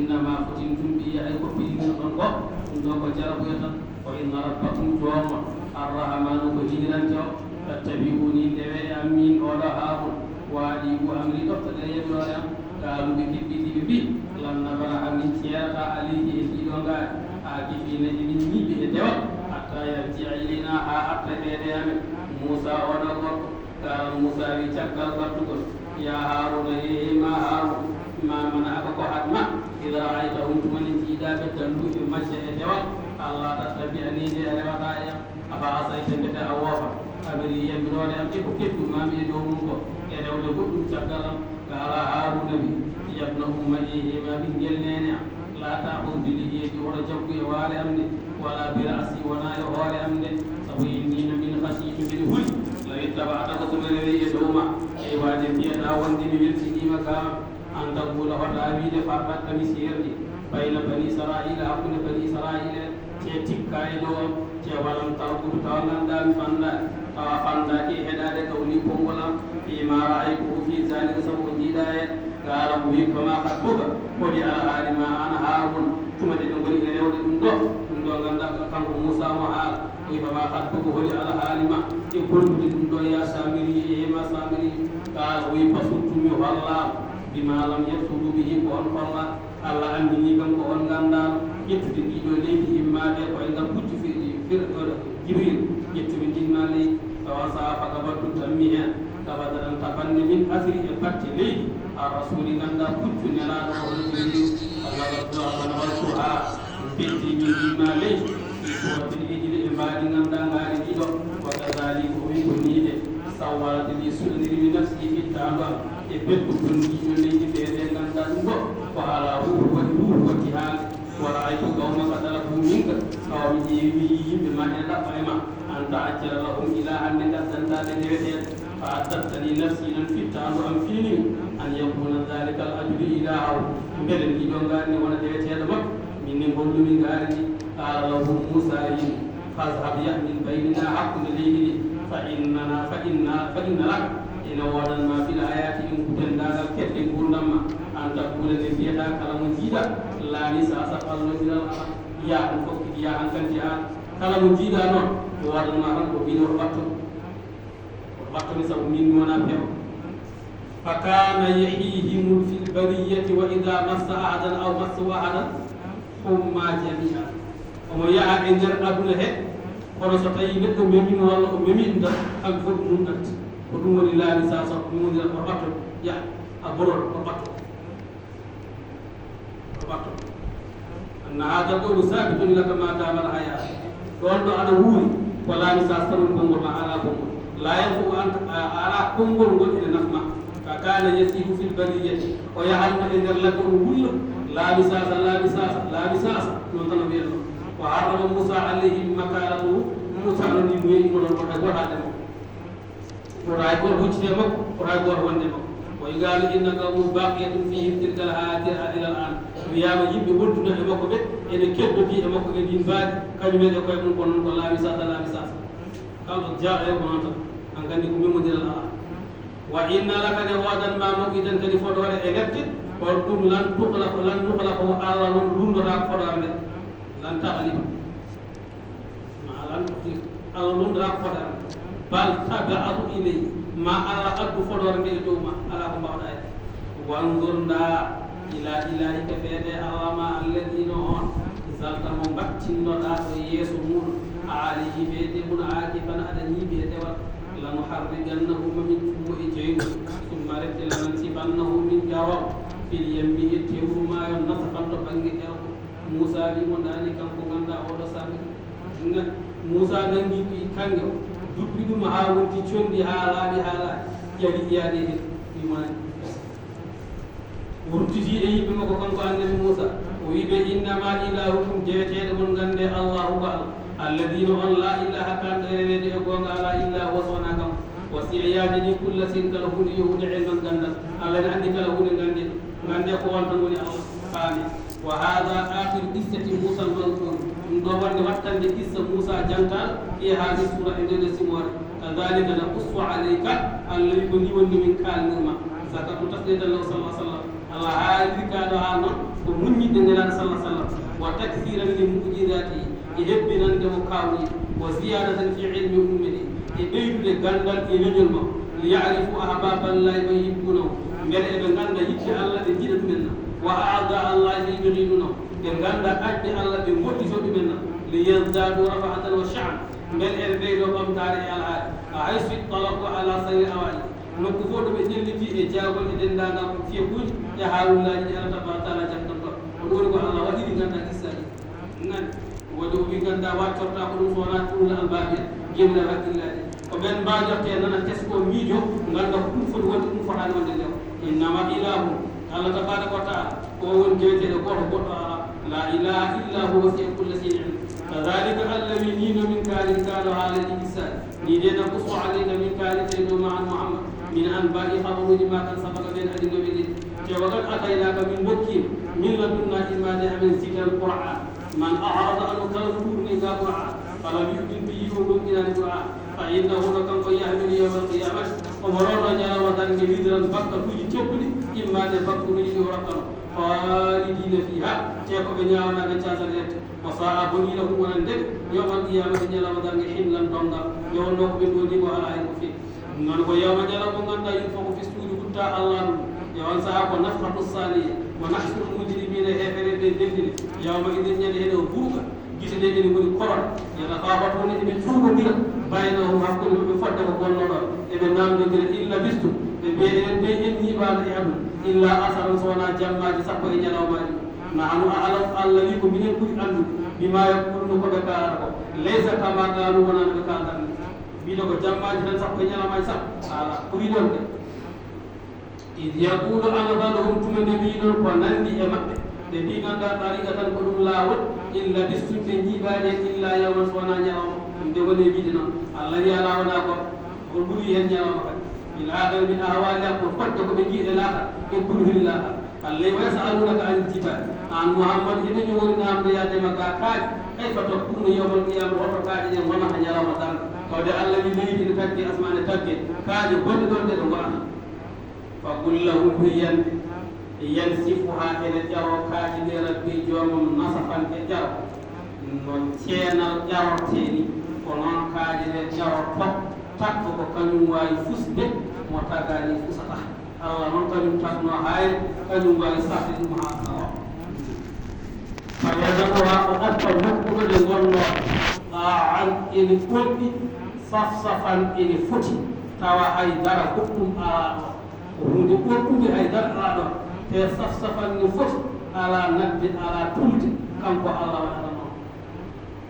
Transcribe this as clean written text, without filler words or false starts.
innama futintum bi ay ko pilin on ko do ko jarabu yata wa inna rabbakum jawma arrahmanu ko jiranto tattabi'uni dewe amin oɗo haarun waɗi ko amri ɗoftaɗe yeɓrore am kaalu ɓe keɓɓitiɓe mbi lan nabara amin ceerata aleydi e ɗiɗo ngaari ha kifine emin ñiɓe e dewa hatta yarjia ilayna ha arta ɓeeɗe amen moussa oɗo gorko karan moussa wi caggal gattugol ya haruna ma harun ma manaka ko hatma ida raaytahum tumani jiiɗaɓe dalluɓe macca e dewa allah tattabi'anide a rewata e am afa asayte mbete a woofa aɓeri yembirode am eko keɓɗumami e dow mum ko e rewde goɗɗum caggal am kala haruna wi yabna umma ma ɓinguel nene am la taxud bi lihiyeji oɗo jaggu e waale am nde wala bi rasi wona e hoore am nde sabu innino min hasitu mbiɗa huuli law ittaba'ta ko somi rewi e dow ma e waade mbiyeɗa wonde mi weltinima gama an taqula hoɗa wiide farɗaɗɗa mi serdi bayna bani israila hakkude bani israila te tikka e dow am te walam tarkudu tawa ganduɗa mi fandani tawa fandaki e heɗade kawni konngol am fima ra'aytuhu fi zalika sabu ko jiiɗa e gaala ko wi koma hattuka kodi alhaali ma ana haaruna tumade ɗe goni e rewde ɗum ɗo ganduɗa kanko moussa mo haala wi koma hattuka holi alhaali ma e gollude ɗum ɗo ya samiri e yema samiri gaala wi basutumi hollama bima lam yettudu bihi ko on holla allah andini kam ko on gandano ƴettude ɗiɗo leydi immade koye ngam kuccu jibril ƴettuɓe jinma leydi tawa safa gabattu tammi hen gabadaɗan tafanne min asiri e batte leydi a rasuli ganda kuccu nelaɗo kono jibril allagattuha beddi min jinma leydi isowattide ejile e mbaɗi ganda ngaari ɗiɗo wa kadalika o wi ko niide sawwarade li suɗanirimi nafsi ittando am e beddu gonɗiɗo leydi ɓeɗe ganda ɗum ɗo ko ala ruhu waɗi ruhu watti haali wara ay ko gawmaka dalabu minka tawa mi ƴeewi yimɓe ma ene ɗaɓɓa e ma anta accira lahum ila hande gaddantade ndeweteɗe fa addattani nafsi nan fittando am fiinimi an yakuna dhalika al ajru ilahaw beele ndiɗo ngaari wona ndeweteɗo makko minne gollumi ngaari ndi qala lahu moussa yimi fashab yah min baynina hakkude leydi ndi fa inna laka ene wodanma fil hayati in kutendagal kedde gurdam ma an takkule nde mbiyata kala mo jiiɗa laani sasa fallodiral ala ya ɗum fof kidi ya an kanti an kala mo jiiɗa noon o waɗanma tan ko mbino to ɓattomi sabu min wona peew fa kana yahihim fi lbariyati wa ida massa ahadan aw massa wahadan humma jamia omo yaha e nder aduna he kono so tawi neɗɗo memino walla o memi ɗum tan kanko fof ɗum ɗumɗat ko ɗum woni laani sasa ɗum woni o ɓatto ya a borol o ɓatto anna hada qawlu sabitun laka ma damal haya ɗon ɗo aɗa wuuri ko laami sa sarol konngol ma ala konngol la yanfou an ala konngol ngol ene nafma ka kana yasihu fil bariyati o yahalno e nder ladde o wulla laami sasa noon tan o wiyatno wa harrama moussa alayhi makalatuhu moussa no ndi moyeyi moɗon ko hay goto haade makko koto hay goto huccite makko koto hay goto wonde makko o yigaalo inna qawmu baqiyatun fihim tilkal haatira ila al an wiyama yimɓe wonduno e makko ɓe ene keɗɗoti e makko e ndin mbaadi kañumen e koye mum ko noon ko laami sasa kalɗo jaa e ko noon tan an kandi ko memodiral ala wa inna laka ne wadanma moƴƴiden kadi foɗore e lefte on ɗum lan nuhla ko allah noon lundota ko foɗore nde lan tahlima allah lundota ko foɗore nde bal taba'atu iley ma ala addu foɗore nde e dow ma ala ko mbawɗa e wandurda ila ilahika feede allah ma alladino on zalta mo battinnoɗa to yeeso muɗum aalihi feede mun aakifan aɗa ñiiɓi e dewal lanu harrigannahu mamin tummo e jeygu summa rette lanan sifannahu min jawaw fil yammi e tewrumayo nasafan to ɓange ƴewko moussa wimo ndani kanko ganda oɗo sabi moussa nangi kange o duppi ɗum ha wonti condi ha laaɓi ƴawi ƴiyaɗe he wimani wurtiti e yimɓe makko kanko annabi moussa o wiɓe innama ilahukum jeweteɗe mon gande allahu ko allah alladina on la ilaha kanɗo e rewede e gonga ala illa wasona kam wasiyayaji ɗi kulla sin kala hunde yohude elman gandal allah ne andi kala hunde gande ko wontan woni allah faami wa hada akhiru qissati moussa almansour ɗum ɗo wonde wattande qissa moussa jantal e haadi sura e ndede simore kadalika naqussu alayka allah wi ko ni wonni min kalnirma zakatu taslitan law sallah sallam allah haali kaɗo ha noon ko muññidde nelaɗo sallah sallam wa takfiran li mujidatihi e hebbinandemo kawni wa ziyadatan fi ilmi ummidi e ɓeydude gandal e leñol ma li yarifu ahbaballahi ɓe yibbunahu beele eɓe ganda yitte allah ɓe jiɗa ɗumen na wa aada allahi ɓe yuhidunahu ɓe ganda aƴɓe allah ɓe moƴƴito ɗumen na li yazdadu rafahatan wa shaan beele eɓe ɓeydo ɓamtare e alhaali haysu ittalaku ala sayri awali nokku fof ɗo ɓe ƴelliti e jaagol e dendagal fiye kuuji e haarullaji ɗi allah tabaraka taala jabtanto ko ɗoni ko allah waɗi ɗi ganda qissaji gandi woni o wi ganda wattorta ko ɗum so wona ɗumla albabiya jemla hakkillaji ko ɓen mbajorte nana tesko miijo ganda ko ɗum foti wonde ɗum fotani wonde ndew innama ilahu allah tabaraka wa taala ko woni jeweteɗo goto goɗɗo ala la ilaha illa hu wasi'a kulla shay'in ilm kadhalika allahi nino min kalin kano haalaji qissaji ni de nakusu alayka min kalin teydo ma an muhammad min anba'i khabaruji ma kan sabaka ɓen adinoɓe ɗi te wakat ataynaka min dokkim min ladunna ilmade amen zikral qur'an man arada anu kala ɗurni ga qur'an falam yu'min bihi o ɗumɗinani qur'an fa innahu no kanko yahmilu yawma alqiyamati omo rorno ñalawma dange widran bakka tuji tebbuɗi immade bakkuruji ɗi o rakkano khalidina fiha te ko ɓe ñawanaɓe casal rette wa sa'a bonina hum wonan ndeɓe yawma alqiyamati ñalawma dange himlan dongal yowonno ko ɓe ɗoni ko ala hen ko fewi non ko yawma ñalawma ganduɗa yim fo ko fistuji hutta allah ɗum yawan saha ko nafhatu saniya wa nahsul mujrimina hefere ɓe dendine yawma idin ñande heɗo buuka gite ɗe ɗeni woni korona yatafabatuna eɓe cuuɗodira baynahum hakkude maɓe fodde ko gonnoɗon eɓe namdodira illa bistu ɓe mbiyeɗen ɓe en ñiɓano e aduna illa asaran so wona jammaji sappo e ñalawmaji nahnu alam allah wi ko minen ɓuuri andude bima yakkulno koɓe kalata ko laysa kama qalu wonano ɓe kaldanni mbiɗo ko jammaji tan sappo e ñalawmaji sappo ala ko wi ɗon de id yaqulu amadaluhum tuma nde mbiɗon ko nandi e maɓɓe ɓe mbi ganduɗa tariqa tan ko ɗum laawol illa bistumɓe jiiɓaɗe illa yawman so wona ñalawma ɗum de woni wiide noon allah wi ala wona ko on ɓuuri hen ñalawma kadi il adama min ahwali ko fodde koɓe jiiɗe laata e ɓurhiri laata allah wa yasalunaka an jibaɗe an mouhammad eɓe ñowori namde yadema ga kaaji kayfa takunu yawmal qiyama hoto kaaji ɗen wonata ñalawma tan tawde allah wi leydi ne tagge asmane tagge kaaji gonɗe ɗon ɗe ɗo gonata fa qul lahum hiyande yansifuha ene ƴaro kaaji ɗe rabbi jomum nasafan e ƴaro no ceenal ƴarorteni ko noon kaaji ɗe ƴarorto takko ko kañum wawi fusde mo tagani fusata allah noon kañum tagno hayre kañum wawi safde ɗum ha sawa fa yadamuha o oppa nokkuɗo ɗe gonno an ene ɓolɗi safsafan ene foti tawa haydara goɗɗum ala ɗo ko hunde ɓolɗude haydara ala ɗon te safsafan ne foti ala nadde ala tulde kanko allah waɗa